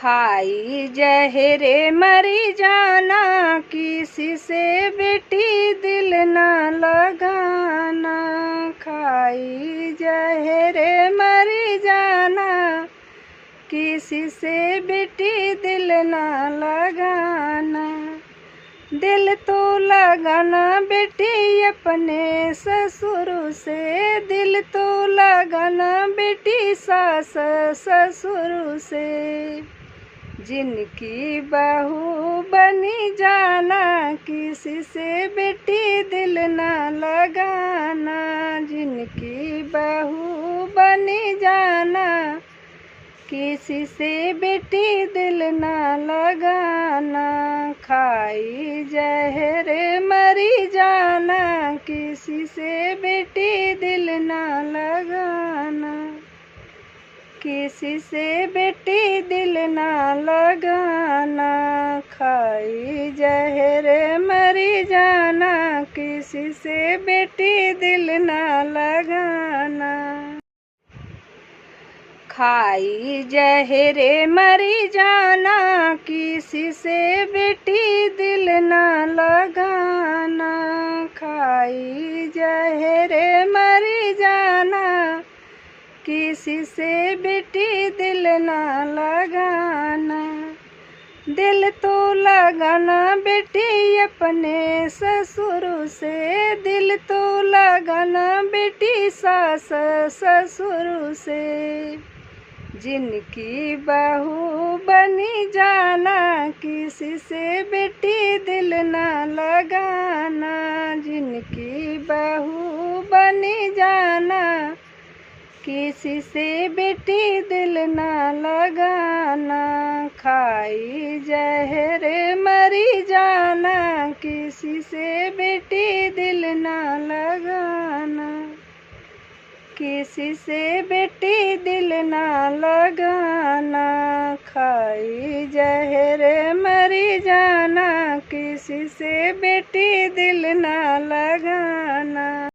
खाई जहरे मरी जाना, किसी से बेटी दिल ना लगाना। खाई जहरे मरी जाना, किसी से बेटी दिल ना लगाना। दिल तो लगाना बेटी अपने ससुर से, दिल तो लगाना बेटी सास ससुर से। जिनकी बहू बनी जाना, किसी से बेटी दिल ना लगाना। जिनकी बहू बनी जाना, किसी से बेटी दिल ना लगाना। खाई जहर मरी जाना, किसी से बेटी दिल ना लगाना। किसी से बेटी दिल ना लगाना। खाई जहर मरी जाना, किसी से बेटी दिल ना लगाना। खाई जहरे मरी जाना, किसी से बेटी दिल ना लगाना। खाई जहरे मरी जाना, किसी से बेटी दिल ना लगाना। दिल तो लगाना बेटी अपने ससुर से, दिल तो लगाना बेटी सास ससुर से। जिनकी बहू बनी जाना, किसी से बेटी दिल ना लगाना। जिनकी बहू बनी जाना, किसी से बेटी दिल ना लगाना। खाई जहर मरी जाना, किसी से बेटी दिल ना लगाना। किसी से बेटी दिल ना लगाना। खाई जहर मरी जाना, किसी से बेटी दिल ना लगाना।